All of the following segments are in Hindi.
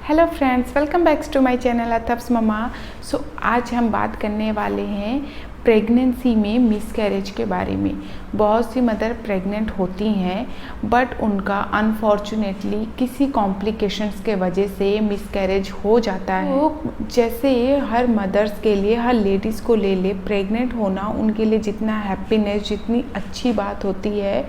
Hello friends, welcome back to my channel अथप्स ममा। सो आज हम बात करने वाले हैं प्रेगनेंसी में मिसकैरेज के बारे में। बहुत सी मदर प्रेग्नेंट होती हैं बट उनका अनफॉर्चुनेटली किसी कॉम्प्लिकेशंस के वजह से मिसकैरेज हो जाता है। तो जैसे हर मदर्स के लिए, हर लेडीज़ को ले प्रेग्नेंट होना उनके लिए जितना हैप्पीनेस, जितनी अच्छी बात होती है,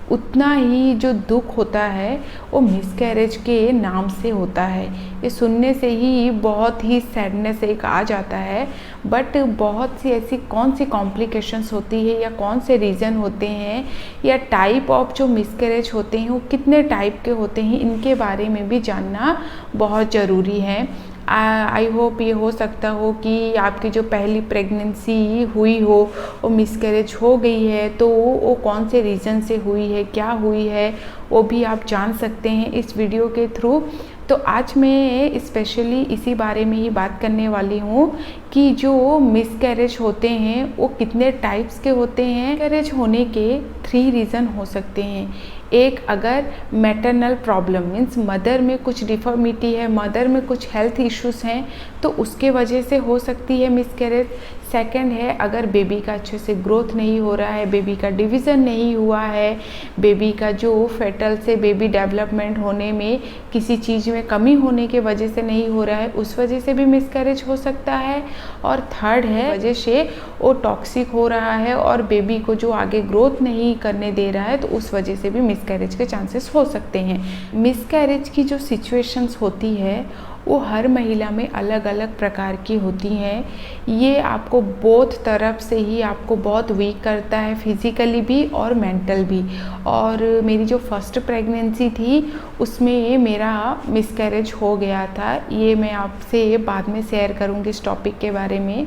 उतना ही जो दुख होता है वो मिसकैरेज के नाम से होता है। ये सुनने से ही बहुत ही सैडनेस एक आ जाता है। बट बहुत सी ऐसी कौन सी कॉम्प्लिकेशंस होती है या कौन से रीज़न होते हैं या टाइप ऑफ जो मिसकैरेज होते हैं वो कितने टाइप के होते हैं, इनके बारे में भी जानना बहुत ज़रूरी है। आई होप ये हो सकता हो कि आपकी जो पहली प्रेगनेंसी हुई हो वो मिसकैरेज हो गई है, तो वो कौन से रीज़न से हुई है, क्या हुई है, वो भी आप जान सकते हैं इस वीडियो के थ्रू। तो आज मैं स्पेशली इसी बारे में ही बात करने वाली हूँ कि जो मिसकैरेज होते हैं वो कितने टाइप्स के होते हैं। मिसकैरेज होने के 3 रीज़न हो सकते हैं। एक, अगर मैटरनल प्रॉब्लम मीन्स मदर में कुछ डिफॉर्मिटी है, मदर में कुछ हेल्थ इश्यूज हैं, तो उसके वजह से हो सकती है मिसकैरेज। सेकंड है, अगर बेबी का अच्छे से ग्रोथ नहीं हो रहा है, बेबी का डिवीज़न नहीं हुआ है, बेबी का जो फेटल से बेबी डेवलपमेंट होने में किसी चीज़ में कमी होने के वजह से नहीं हो रहा है, उस वजह से भी मिसकैरेज हो सकता है। और थर्ड है, वजह से वो टॉक्सिक हो रहा है और बेबी को जो आगे ग्रोथ नहीं करने दे रहा है, तो उस वजह से भी मिसकैरेज के चांसेस हो सकते हैं। मिसकैरेज की जो सिचुएशंस होती है वो हर महिला में अलग अलग प्रकार की होती हैं। ये आपको बोथ तरफ से ही आपको बहुत वीक करता है, फिज़िकली भी और मेंटल भी। और मेरी जो फर्स्ट प्रेगनेंसी थी उसमें मेरा मिसकैरेज हो गया था। ये मैं आपसे बाद में शेयर करूँगी इस टॉपिक के बारे में।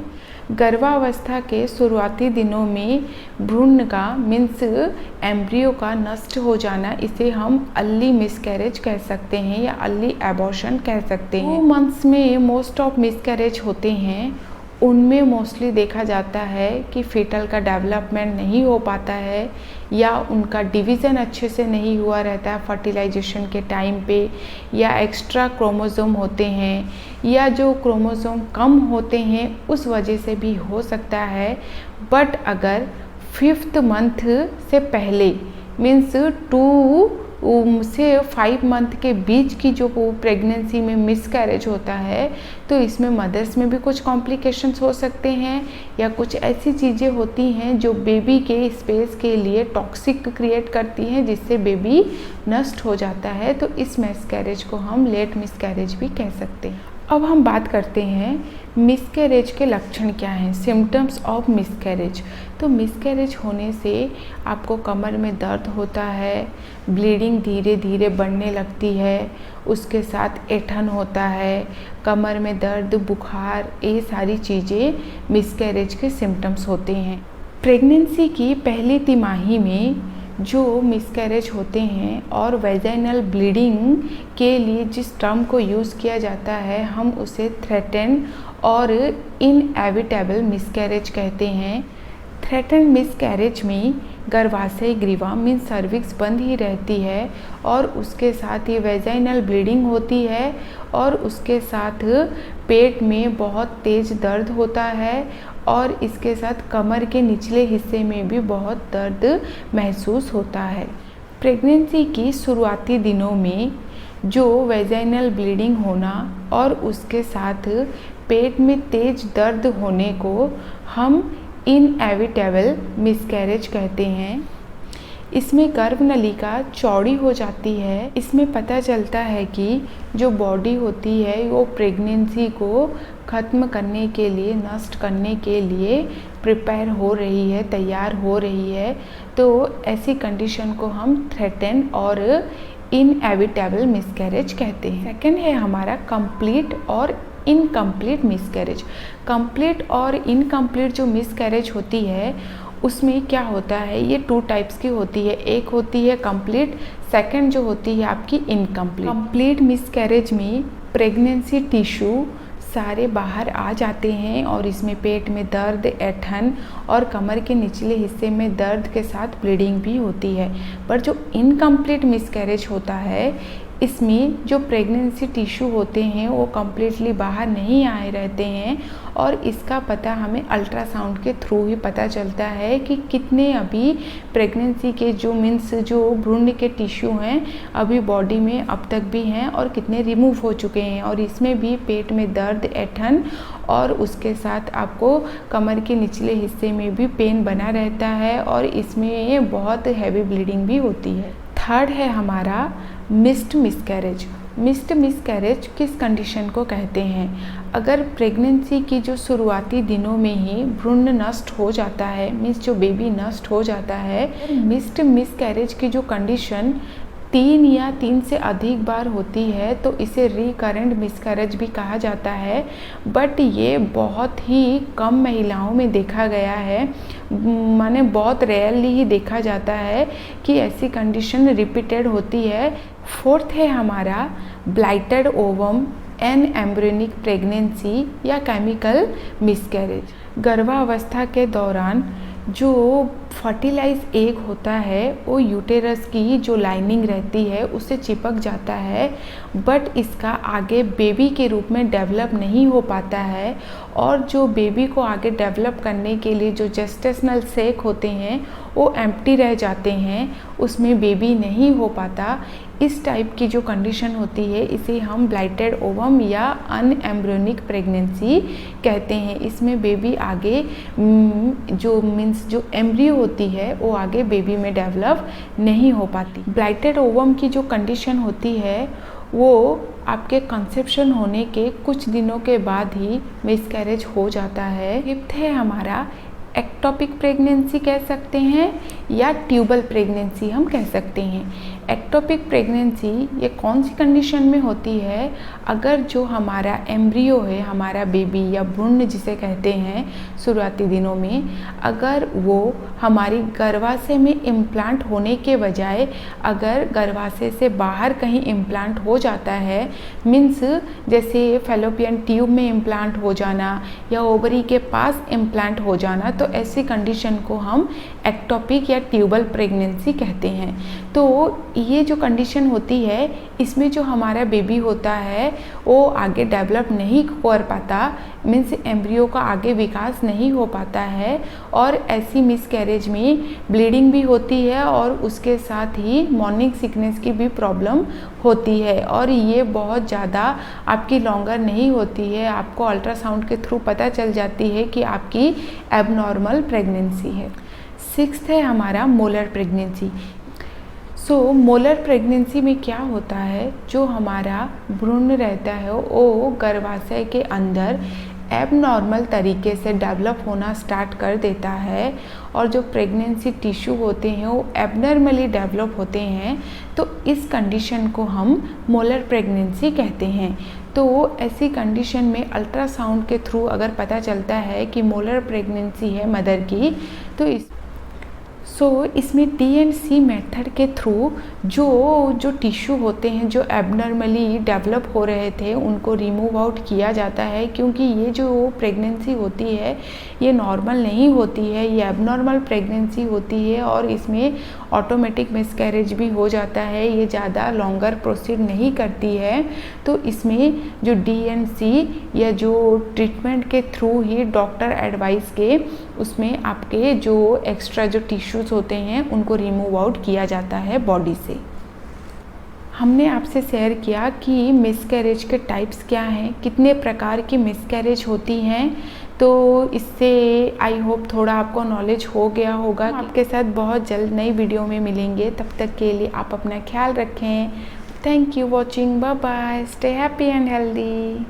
गर्भावस्था के शुरुआती दिनों में भ्रूण का मीन्स एम्ब्रियो का नष्ट हो जाना, इसे हम अर्ली मिसकैरेज कह सकते हैं या अर्ली एबॉर्शन कह सकते हैं। 2 मंथ्स में मोस्ट ऑफ मिसकैरेज होते हैं। उनमें मोस्टली देखा जाता है कि फीटल का डेवलपमेंट नहीं हो पाता है या उनका डिवीज़न अच्छे से नहीं हुआ रहता है फर्टिलाइजेशन के टाइम पे, या एक्स्ट्रा क्रोमोसोम होते हैं, या जो क्रोमोसोम कम होते हैं उस वजह से भी हो सकता है। बट अगर 5th मंथ से पहले मीन्स 2 से 5 मंथ के बीच की जो प्रेगनेंसी में मिसकैरेज होता है, तो इसमें मदर्स में भी कुछ कॉम्प्लिकेशंस हो सकते हैं या कुछ ऐसी चीज़ें होती हैं जो बेबी के स्पेस के लिए टॉक्सिक क्रिएट करती हैं, जिससे बेबी नष्ट हो जाता है। तो इस मिसकैरेज को हम लेट मिसकैरेज भी कह सकते हैं। अब हम बात करते हैं मिसकैरेज के लक्षण क्या हैं, सिम्टम्स ऑफ मिसकैरेज। तो मिसकैरेज होने से आपको कमर में दर्द होता है, ब्लीडिंग धीरे धीरे बढ़ने लगती है, उसके साथ ऐंठन होता है, कमर में दर्द, बुखार, ये सारी चीज़ें मिसकैरेज के सिम्टम्स होते हैं। प्रेगनेंसी की पहली तिमाही में जो मिसकैरेज होते हैं और वेजाइनल ब्लीडिंग के लिए जिस टर्म को यूज़ किया जाता है, हम उसे थ्रेटेंड और इनएविटेबल मिसकैरेज कहते हैं। थ्रेटेंड मिसकैरेज में गर्भाशय ग्रीवा मीन्स सर्विक्स बंद ही रहती है और उसके साथ ही वेजाइनल ब्लीडिंग होती है और उसके साथ पेट में बहुत तेज़ दर्द होता है और इसके साथ कमर के निचले हिस्से में भी बहुत दर्द महसूस होता है। प्रेगनेंसी की शुरुआती दिनों में जो वेजाइनल ब्लीडिंग होना और उसके साथ पेट में तेज दर्द होने को हम इनएविटेबल मिसकैरेज कहते हैं। इसमें गर्भनलिका चौड़ी हो जाती है। इसमें पता चलता है कि जो बॉडी होती है वो प्रेगनेंसी को ख़त्म करने के लिए, नष्ट करने के लिए प्रिपेयर हो रही है, तैयार हो रही है। तो ऐसी कंडीशन को हम थ्रेटेंड और इनएविटेबल मिसकैरेज कहते हैं। सेकंड है हमारा कंप्लीट और इनकम्प्लीट मिसकैरेज। कंप्लीट और इनकम्प्लीट जो मिसकैरेज होती है उसमें क्या होता है, ये 2 टाइप्स की होती है। एक होती है कंप्लीट, सेकंड जो होती है आपकी इनकम्प्लीट। कंप्लीट मिसकैरेज में प्रेगनेंसी टिश्यू सारे बाहर आ जाते हैं और इसमें पेट में दर्द, ऐंठन और कमर के निचले हिस्से में दर्द के साथ ब्लीडिंग भी होती है। पर जो इनकम्प्लीट मिसकैरेज होता है, इसमें जो प्रेगनेंसी टिश्यू होते हैं वो कम्प्लीटली बाहर नहीं आए रहते हैं और इसका पता हमें अल्ट्रासाउंड के थ्रू ही पता चलता है कि कितने अभी प्रेगनेंसी के जो भ्रूण के टिश्यू हैं अभी बॉडी में अब तक भी हैं और कितने रिमूव हो चुके हैं। और इसमें भी पेट में दर्द, ऐंठन और उसके साथ आपको कमर के निचले हिस्से में भी पेन बना रहता है और इसमें बहुत हैवी ब्लीडिंग भी होती है। थर्ड है हमारा मिस्ड मिसकैरेज। मिस्ड मिसकैरेज किस कंडीशन को कहते हैं? अगर प्रेगनेंसी की जो शुरुआती दिनों में ही भ्रूण नष्ट हो जाता है, मीन्स जो बेबी नष्ट हो जाता है। मिस्ड मिसकैरेज की जो कंडीशन 3 या 3 से अधिक बार होती है तो इसे रिकरेंट मिसकैरेज भी कहा जाता है, बट ये बहुत ही कम महिलाओं में देखा गया है, माने बहुत रेयरली ही देखा जाता है कि ऐसी कंडीशन रिपीटेड होती है। फोर्थ है हमारा ब्लाइटेड ओवम एन एम्ब्रियोनिक प्रेगनेंसी या केमिकल मिसकैरेज। गर्भावस्था के दौरान जो फर्टिलाइज एग होता है वो यूटेरस की जो लाइनिंग रहती है उससे चिपक जाता है, बट इसका आगे बेबी के रूप में डेवलप नहीं हो पाता है और जो बेबी को आगे डेवलप करने के लिए जो जेस्टेशनल सेक होते हैं वो एम्प्टी रह जाते हैं, उसमें बेबी नहीं हो पाता। इस टाइप की जो कंडीशन होती है इसे हम ब्लाइटेड ओवम या अनएम्ब्रियोनिक प्रेगनेंसी कहते हैं। इसमें बेबी आगे जो एम्ब्रियो होती है वो आगे बेबी में डेवलप नहीं हो पाती। ब्लाइटेड ओवम की जो कंडीशन होती है वो आपके कंसेप्शन होने के कुछ दिनों के बाद ही मिसकैरेज हो जाता है। फिफ्थ है हमारा एक्टोपिक प्रेगनेंसी कह सकते हैं या ट्यूबल प्रेगनेंसी हम कह सकते हैं। एक्टोपिक प्रेगनेंसी ये कौन सी कंडीशन में होती है? अगर जो हमारा एम्ब्रियो है, हमारा बेबी या भ्रूण जिसे कहते हैं शुरुआती दिनों में, अगर वो हमारी गर्भाशय में इम्प्लांट होने के बजाय अगर गर्भाशय से बाहर कहीं इम्प्लांट हो जाता है, मीन्स जैसे फैलोपियन ट्यूब में इम्प्लांट हो जाना या ओवरी के पास इम्प्लांट हो जाना, तो ऐसी कंडीशन को हम एक्टोपिक या ट्यूबल प्रेगनेंसी कहते हैं। तो ये जो कंडीशन होती है इसमें जो हमारा बेबी होता है वो आगे डेवलप नहीं कर पाता, मीन्स एम्ब्रियो का आगे विकास नहीं हो पाता है और ऐसी मिसकैरेज में ब्लीडिंग भी होती है और उसके साथ ही मॉर्निंग सिकनेस की भी प्रॉब्लम होती है और ये बहुत ज़्यादा आपकी लॉन्गर नहीं होती है। आपको अल्ट्रासाउंड के थ्रू पता चल जाती है कि आपकी एबनॉर्मल प्रेगनेंसी है। सिक्स्थ है हमारा मोलर प्रेगनेंसी। मोलर प्रेगनेंसी में क्या होता है, जो हमारा भ्रूण रहता है वो गर्भाशय के अंदर एबनॉर्मल तरीके से डेवलप होना स्टार्ट कर देता है और जो प्रेगनेंसी टिश्यू होते हैं वो एबनॉर्मली डेवलप होते हैं, तो इस कंडीशन को हम मोलर प्रेगनेंसी कहते हैं। तो ऐसी कंडीशन में अल्ट्रासाउंड के थ्रू अगर पता चलता है कि मोलर प्रेगनेंसी है मदर की, तो इसमें DNC मेथड के थ्रू जो टिश्यू होते हैं जो एबनॉर्मली डेवलप हो रहे थे उनको रिमूव आउट किया जाता है, क्योंकि ये जो प्रेगनेंसी होती है ये नॉर्मल नहीं होती है, ये एबनॉर्मल प्रेगनेंसी होती है और इसमें ऑटोमेटिक मिसकैरेज भी हो जाता है, ये ज़्यादा लॉन्गर प्रोसीड नहीं करती है। तो इसमें जो DNC या जो ट्रीटमेंट के थ्रू ही डॉक्टर एडवाइस के उसमें आपके जो एक्स्ट्रा जो टिश्यूज़ होते हैं उनको रिमूव आउट किया जाता है बॉडी से। हमने आपसे शेयर किया कि मिसकैरेज के टाइप्स क्या हैं, कितने प्रकार की मिसकैरेज होती हैं, तो इससे आई होप थोड़ा आपको नॉलेज हो गया होगा। आपके साथ बहुत जल्द नई वीडियो में मिलेंगे, तब तक के लिए आप अपना ख्याल रखें। Thank you watching, bye bye, stay happy and healthy.